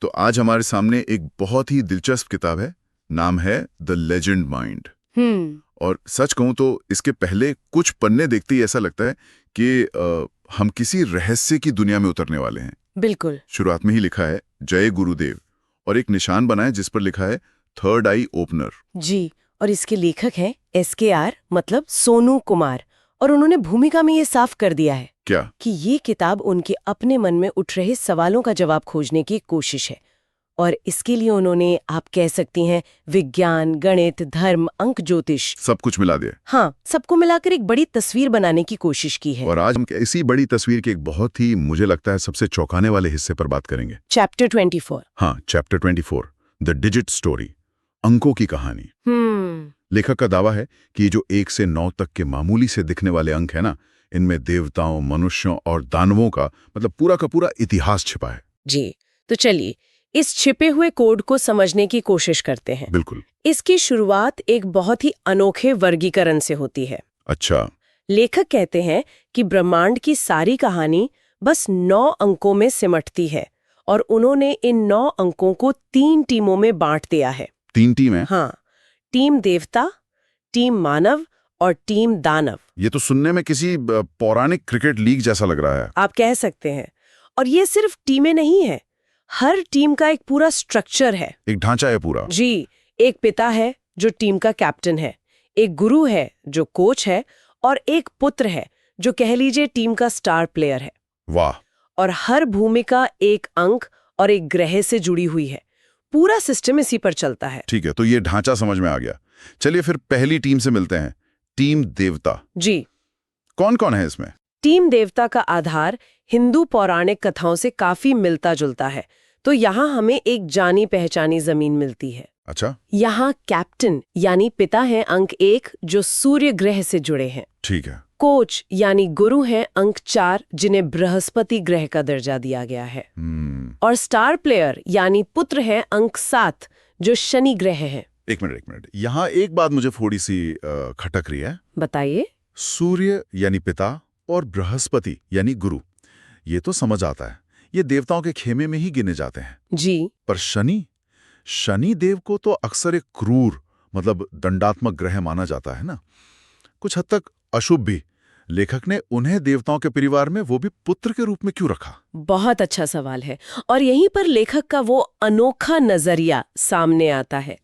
तो आज हमारे सामने एक बहुत ही दिलचस्प किताब है। नाम है द लेजेंड माइंड। और सच कहूं तो इसके पहले कुछ पन्ने देखते ही ऐसा लगता है कि हम किसी रहस्य की दुनिया में उतरने वाले हैं। बिल्कुल। शुरुआत में ही लिखा है जय गुरुदेव और एक निशान बना है जिस पर लिखा है थर्ड आई ओपनर। जी, और इसके लेखक हैं SKR मतलब सोनू कुमार। और उन्होंने भूमिका में ये साफ कर दिया है क्या कि ये किताब उनके अपने मन में उठ रहे सवालों का जवाब खोजने की कोशिश है। और इसके लिए उन्होंने, आप कह सकती हैं, विज्ञान, गणित, धर्म, अंक, ज्योतिष, सब कुछ मिला दिया। हाँ, सबको मिलाकर एक बड़ी तस्वीर बनाने की कोशिश की है। और आज हम इसी बड़ी तस्वीर के एक बहुत ही, मुझे लगता है, सबसे चौंकाने वाले हिस्से पर बात करेंगे। चैप्टर 24। हाँ, चैप्टर 24, द डिजिट स्टोरी, अंकों की कहानी। लेखक का दावा है कि ये जो 1 से 9 तक के मामूली से दिखने वाले अंक है ना, इनमें देवताओं, मनुष्यों और दानवों का मतलब पूरा का पूरा इतिहास छिपा है। जी, तो चलिए इस छिपे हुए कोड को समझने की कोशिश करते हैं। बिल्कुल। इसकी शुरुआत एक बहुत ही अनोखे वर्गीकरण से होती है। अच्छा। लेखक कहते हैं कि ब्रह्मांड की सारी कहानी बस 9 अंकों में सिमटती है और उन्होंने इन 9 अंकों को 3 टीमों में बांट दिया है। 3 टीम है? हाँ, टीम देवता, टीम मानव और टीम दानव। ये तो सुनने में किसी पौराणिक क्रिकेट लीग जैसा लग रहा है। आप कह सकते हैं। और ये सिर्फ टीमें नहीं है, हर टीम का एक पूरा स्ट्रक्चर है, एक ढांचा है पूरा। जी, एक पिता है जो टीम का कैप्टन है, एक गुरु है जो कोच है, और एक पुत्र है जो कह लीजिए टीम का स्टार प्लेयर है। वाह। और हर भूमिका एक अंक और एक ग्रह से जुड़ी हुई है। पूरा सिस्टम इसी पर चलता है। ठीक है, तो ये ढांचा समझ में आ गया। चलिए फिर पहली टीम से मिलते हैं, टीम देवता। जी, कौन कौन है इसमें? टीम देवता का आधार हिंदू पौराणिक कथाओं से काफी मिलता जुलता है, तो यहाँ हमें एक जानी पहचानी जमीन मिलती है। अच्छा। यहाँ कैप्टन यानी पिता है अंक 1 जो सूर्य ग्रह से जुड़े हैं। ठीक है। कोच यानी गुरु हैं अंक 4 जिन्हें बृहस्पति ग्रह का दर्जा दिया गया है। और स्टार प्लेयर यानी पुत्र हैं अंक 7 जो शनि ग्रह है। एक मिनट, यहाँ एक बात मुझे थोड़ी सी खटक रही है। बताइए। सूर्य यानी पिता और बृहस्पति यानी गुरु, ये तो समझ आता है, ये देवताओं के खेमे में ही गिने जाते हैं। जी, पर शनि देव को तो अक्सर एक क्रूर मतलब दंडात्मक ग्रह माना जाता है ना, कुछ हद तक अशुभ भी। लेखक ने उन्हें देवताओं के परिवार में वो भी पुत्र के रूप में क्यों रखा? बहुत अच्छा सवाल है, और यहीं पर लेखक का वो अनोखा नजरिया सामने आता है।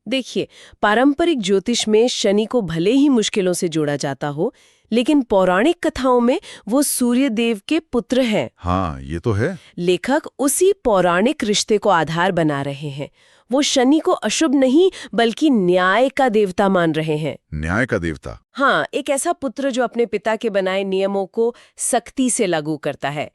देखिए, पारंपरिक ज्योतिष में शनि को भले ही मुश्किलों से जोड़ा जाता हो, लेकिन पौराणिक कथाओं में वो सूर्य देव के पुत्र हैं। हाँ, ये तो है। लेखक उसी पौराणिक रिश्ते को आधार बना रहे हैं। वो शनि को अशुभ नहीं बल्कि न्याय का देवता मान रहे हैं। न्याय का देवता? हाँ, एक ऐसा पुत्र जो अपने पिता के बनाए नियमों को सख्ती से लागू करता है।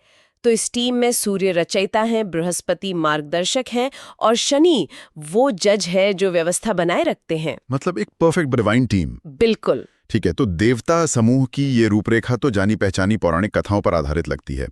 तो इस टीम में सूर्य रचयिता हैं, बृहस्पति मार्गदर्शक हैं और शनि वो जज है जो व्यवस्था बनाए रखते हैं। मतलब एक परफेक्ट डिवाइन टीम। बिल्कुल। ठीक है, तो देवता समूह की ये रूपरेखा तो जानी पहचानी पौराणिक कथाओं पर आधारित लगती है,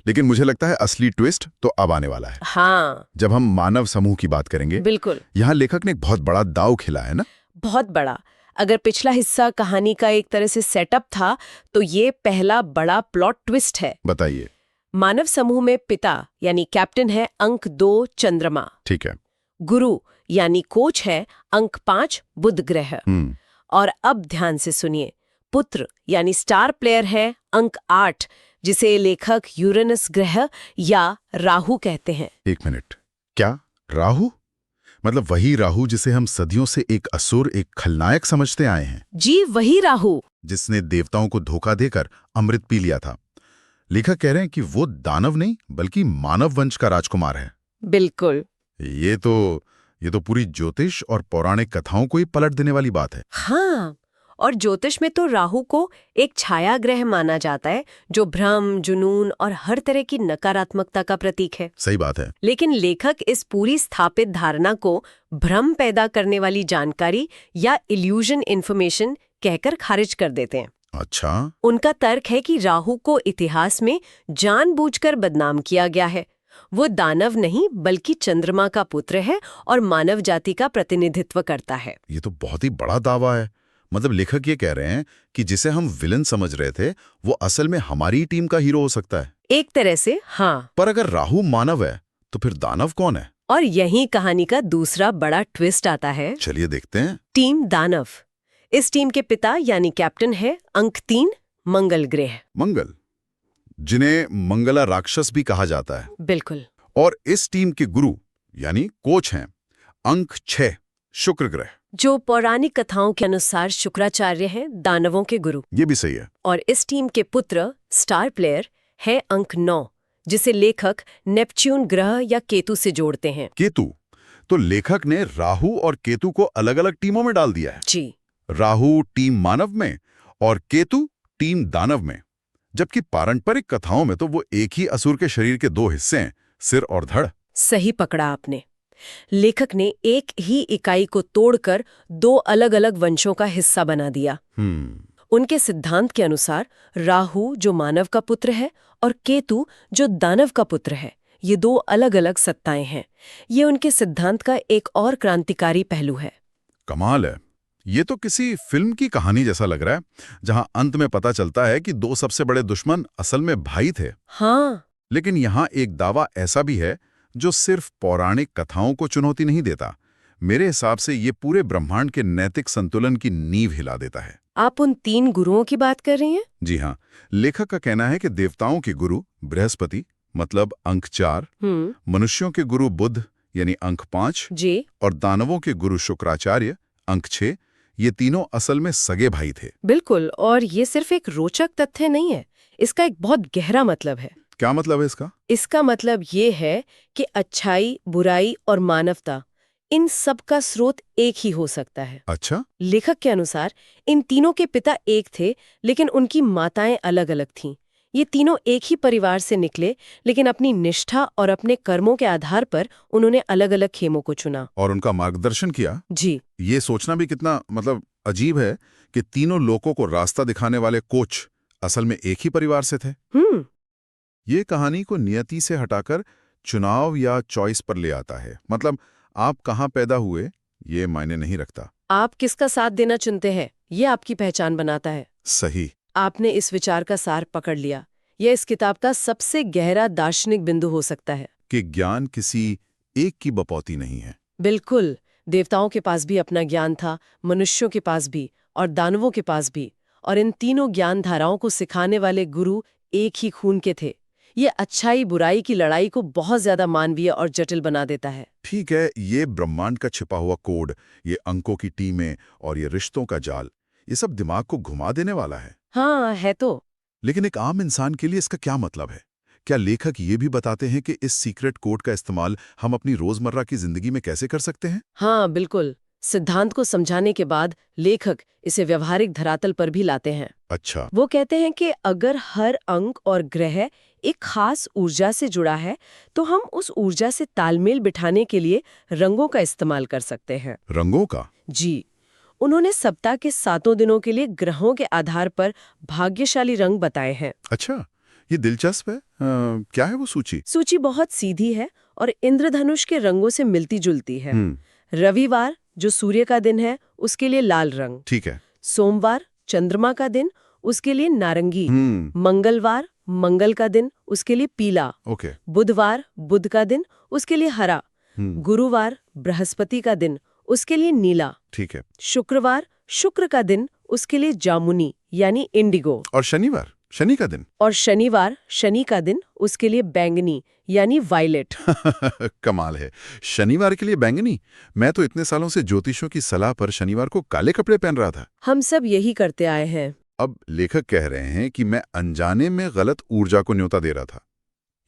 लेकिन मुझे लगता है असली ट्विस्ट तो अब आने वाला है। हाँ, जब हम मानव समूह की बात करेंगे। बिल्कुल। यहाँ लेखक ने एक बहुत बड़ा दांव खेला है ना? बहुत बड़ा। अगर पिछला हिस्सा कहानी का एक तरह से सेटअप था, तो ये पहला बड़ा प्लॉट ट्विस्ट है। बताइए। मानव समूह में पिता यानी कैप्टन है अंक 2 चंद्रमा। ठीक है। गुरु यानी कोच है अंक 5 बुध ग्रह। और अब ध्यान से सुनिए, पुत्र यानी स्टार प्लेयर है अंक 8 जिसे लेखक यूरेनस ग्रह या राहु कहते हैं। एक मिनट, क्या राहु? मतलब वही राहु जिसे हम सदियों से एक असुर, एक खलनायक समझते आए हैं? जी, वही राहु जिसने देवताओं को धोखा देकर अमृत पी लिया था। लेखक कह रहे हैं कि वो दानव नहीं बल्कि मानव वंश का राजकुमार है। बिल्कुल। ये तो पूरी ज्योतिष और पौराणिक कथाओं को ही पलट देने वाली बात है। हाँ, और ज्योतिष में तो राहु को एक छाया ग्रह माना जाता है जो भ्रम, जुनून और हर तरह की नकारात्मकता का प्रतीक है। सही बात है। लेकिन लेखक इस पूरी स्थापित धारणा को भ्रम पैदा करने वाली जानकारी या इल्यूजन इन्फॉर्मेशन कहकर खारिज कर देते हैं। अच्छा। उनका तर्क है कि राहु को इतिहास में जानबूझकर बदनाम किया गया है। वो दानव नहीं बल्कि चंद्रमा का पुत्र है और मानव जाति का प्रतिनिधित्व करता है। ये तो बहुत ही बड़ा दावा है। मतलब लेखक ये कह रहे हैं कि जिसे हम विलन समझ रहे थे वो असल में हमारी टीम का हीरो हो सकता है। एक तरह से हाँ। पर अगर राहु मानव है तो फिर दानव कौन है? और यही कहानी का दूसरा बड़ा ट्विस्ट आता है। चलिए देखते हैं। टीम दानव। इस टीम के पिता यानी कैप्टन है अंक 3 मंगल ग्रह। मंगल, जिन्हें मंगला राक्षस भी कहा जाता है। बिल्कुल। और इस टीम के गुरु यानी कोच हैं अंक 6 शुक्र ग्रह। जो पौराणिक कथाओं के अनुसार शुक्राचार्य हैं, दानवों के गुरु। ये भी सही है। और इस टीम के पुत्र स्टार प्लेयर है अंक 9, जिसे लेखक नेपच्यून ग्रह या केतु से जोड़ते हैं। केतु, तो लेखक ने राहु और केतु को अलग अलग टीमों में डाल दिया है। जी। राहु टीम मानव में और केतु टीम दानव में। जबकि पारंपरिक कथाओं में तो वो एक ही असुर के शरीर के 2 हिस्से हैं, सिर और धड़। सही पकड़ा आपने। लेखक ने एक ही इकाई को तोड़कर 2 अलग-अलग वंशों का हिस्सा बना दिया। उनके सिद्धांत के अनुसार राहु जो मानव का पुत्र है और केतु जो दानव का पुत्र है, ये 2 अलग-अलग सत्ताएं हैं। ये उनके सिद्धांत का एक और क्रांतिकारी पहलू है। कमाल है। ये तो किसी फिल्म की कहानी जैसा लग रहा है, जहां अंत में पता चलता है कि 2 सबसे बड़े दुश्मन असल में भाई थे। हाँ। लेकिन यहाँ एक दावा ऐसा भी है जो सिर्फ पौराणिक कथाओं को चुनौती नहीं देता। मेरे हिसाब से ये पूरे ब्रह्मांड के नैतिक संतुलन की नींव हिला देता है। आप उन 3 गुरुओं की बात कर रहे हैं? जी हाँ। लेखक का कहना है कि देवताओं के गुरु बृहस्पति मतलब अंक 4, मनुष्यों के गुरु बुध यानी अंक 5 जी, और दानवों के गुरु शुक्राचार्य अंक 6, ये तीनों असल में सगे भाई थे। बिल्कुल। और ये सिर्फ एक रोचक तथ्य नहीं है, इसका एक बहुत गहरा मतलब है। क्या मतलब है इसका? इसका मतलब ये है कि अच्छाई, बुराई और मानवता, इन सब का स्रोत एक ही हो सकता है। अच्छा। लेखक के अनुसार इन तीनों के पिता एक थे, लेकिन उनकी माताएं अलग-अलग थीं। ये तीनों एक ही परिवार से निकले, लेकिन अपनी निष्ठा और अपने कर्मों के आधार पर उन्होंने अलग-अलग खेमों को चुना और उनका मार्गदर्शन किया। जी। ये सोचना भी कितना अजीब है कि तीनों लोगों को रास्ता दिखाने वाले कोच असल में एक ही परिवार से थे। ये कहानी को नियति से हटाकर चुनाव या चॉइस पर ले आता है। मतलब आप कहाँ पैदा हुए ये मायने नहीं रखता, आप किसका साथ देना चुनते हैं ये आपकी पहचान बनाता है। सही। आपने इस विचार का सार पकड़ लिया। यह इस किताब का सबसे गहरा दार्शनिक बिंदु हो सकता है कि ज्ञान किसी एक की बपौती नहीं है। बिल्कुल। देवताओं के पास भी अपना ज्ञान था, मनुष्यों के पास भी और दानवों के पास भी। और इन तीनों ज्ञान धाराओं को सिखाने वाले गुरु एक ही खून के थे। ये अच्छाई बुराई की लड़ाई को बहुत ज्यादा मानवीय और जटिल बना देता है। ठीक है, ये ब्रह्मांड का छिपा हुआ कोड, ये अंकों की टीमें और ये रिश्तों का जाल, ये सब दिमाग को घुमा देने वाला है। हाँ, है तो। लेकिन एक आम इंसान के लिए इसका क्या मतलब है? क्या लेखक ये भी बताते हैं कि इस सीक्रेट कोड का इस्तेमाल हम अपनी रोजमर्रा की जिंदगी में कैसे कर सकते हैं? हाँ, बिल्कुल। सिद्धांत को समझाने के बाद लेखक इसे व्यवहारिक धरातल पर भी लाते हैं। अच्छा। वो कहते हैं कि अगर हर अंक और ग्रह एक खास ऊर्जा से जुड़ा है, तो हम उस ऊर्जा से तालमेल बिठाने के लिए रंगों का इस्तेमाल कर सकते हैं। रंगों का? जी। उन्होंने सप्ताह के 7 दिनों के लिए ग्रहों के आधार पर भाग्यशाली रंग बताए हैं। अच्छा, ये दिलचस्प है। क्या है वो सूची? सूची बहुत सीधी है और इंद्रधनुष के रंगों से मिलती जुलती है। रविवार जो सूर्य का दिन है उसके लिए लाल रंग। ठीक है। सोमवार चंद्रमा का दिन, उसके लिए नारंगी। मंगलवार मंगल का दिन, उसके लिए पीला। ओके। बुधवार बुध का दिन, उसके लिए हरा। गुरुवार बृहस्पति का दिन, उसके लिए नीला। ठीक है। शुक्रवार शुक्र का दिन, उसके लिए जामुनी यानी इंडिगो। और शनिवार शनि का दिन? और शनिवार शनि का दिन, उसके लिए बैंगनी यानी वायलेट। कमाल है, शनिवार के लिए बैंगनी। मैं तो इतने सालों से ज्योतिषों की सलाह पर शनिवार को काले कपड़े पहन रहा था। हम सब यही करते आए हैं। अब लेखक कह रहे हैं कि मैं अनजाने में गलत ऊर्जा को न्योता दे रहा था।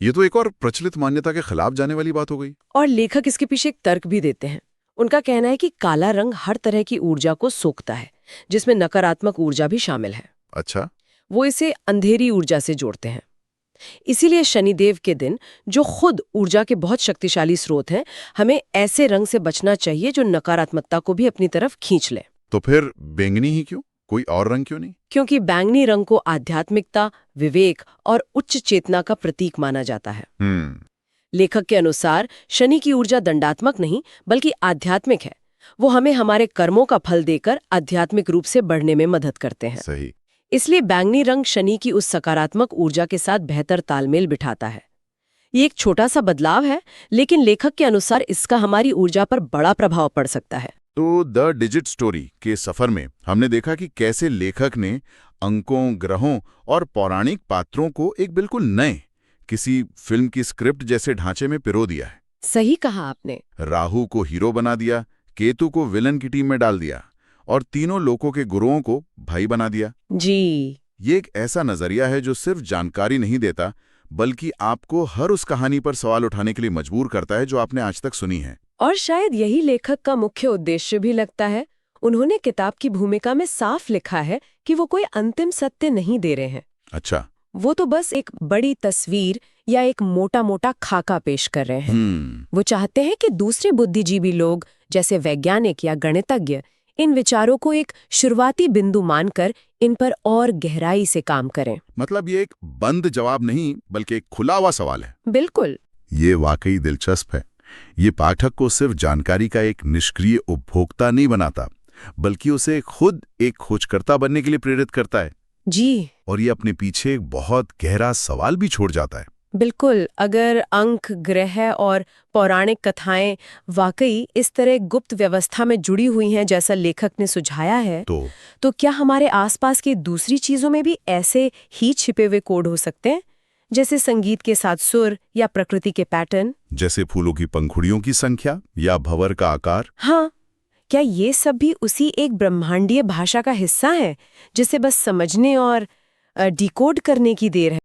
ये तो एक और प्रचलित मान्यता के खिलाफ जाने वाली बात हो गई। और लेखक इसके पीछे एक तर्क भी देते हैं। उनका कहना है कि काला रंग हर तरह की ऊर्जा को सोखता है, जिसमें नकारात्मक ऊर्जा भी शामिल है। अच्छा। वो इसे अंधेरी ऊर्जा से जोड़ते हैं। इसीलिए शनिदेव के दिन, जो खुद ऊर्जा के बहुत शक्तिशाली स्रोत हैं, हमें ऐसे रंग से बचना चाहिए जो नकारात्मकता को भी अपनी तरफ खींच ले। तो फिर बैंगनी ही क्यों? कोई और रंग क्यों नहीं? क्योंकि बैंगनी रंग को आध्यात्मिकता, विवेक और उच्च चेतना का प्रतीक माना जाता है। लेखक के अनुसार शनि की ऊर्जा दंडात्मक नहीं बल्कि आध्यात्मिक है। वो हमें हमारे कर्मों का फल देकर आध्यात्मिक रूप से बढ़ने में मदद करते हैं। सही। इसलिए बैंगनी रंग शनि की उस सकारात्मक ऊर्जा के साथ बेहतर तालमेल बिठाता है। ये एक छोटा सा बदलाव है, लेकिन लेखक के अनुसार इसका हमारी ऊर्जा पर बड़ा प्रभाव पड़ सकता है। तो द डिजिट स्टोरी के सफर में हमने देखा कि कैसे लेखक ने अंकों, ग्रहों और पौराणिक पात्रों को एक बिल्कुल नए, किसी फिल्म की स्क्रिप्ट जैसे ढांचे में पिरो दिया है। सही कहा आपने। राहु को हीरो बना दिया, केतु को विलन की टीम में डाल दिया और तीनों लोकों के गुरुओं को भाई बना दिया। जी। ये एक ऐसा नजरिया है जो सिर्फ जानकारी नहीं देता, बल्कि आपको हर उस कहानी पर सवाल उठाने के लिए मजबूर करता है जो आपने आज तक सुनी है। और शायद यही लेखक का मुख्य उद्देश्य भी लगता है। उन्होंने किताब की भूमिका में साफ लिखा है कि वो कोई अंतिम सत्य नहीं दे रहे हैं। अच्छा। वो तो बस एक बड़ी तस्वीर या एक मोटा मोटा खाका पेश कर रहे हैं। वो चाहते हैं कि दूसरे बुद्धिजीवी लोग, जैसे वैज्ञानिक या गणितज्ञ, इन विचारों को एक शुरुआती बिंदु मानकर इन पर और गहराई से काम करें। मतलब ये एक बंद जवाब नहीं, बल्कि एक खुला हुआ सवाल है। बिल्कुल। ये वाकई दिलचस्प है। ये पाठक को सिर्फ जानकारी का एक निष्क्रिय उपभोक्ता नहीं बनाता, बल्कि उसे खुद एक खोजकर्ता बनने के लिए प्रेरित करता है। जी। और ये अपने पीछे एक बहुत गहरा सवाल भी छोड़ जाता है। बिल्कुल। अगर अंक, ग्रह और पौराणिक कथाएं वाकई इस तरह गुप्त व्यवस्था में जुड़ी हुई हैं जैसा लेखक ने सुझाया है, तो क्या हमारे आसपास की दूसरी चीजों में भी ऐसे ही छिपे हुए कोड हो सकते हैं, जैसे संगीत के साथ सुर या प्रकृति के पैटर्न, जैसे फूलों की पंखुड़ियों की संख्या या भंवर का आकार? हाँ, क्या ये सब भी उसी एक ब्रह्मांडीय भाषा का हिस्सा है जिसे बस समझने और डिकोड करने की देर है?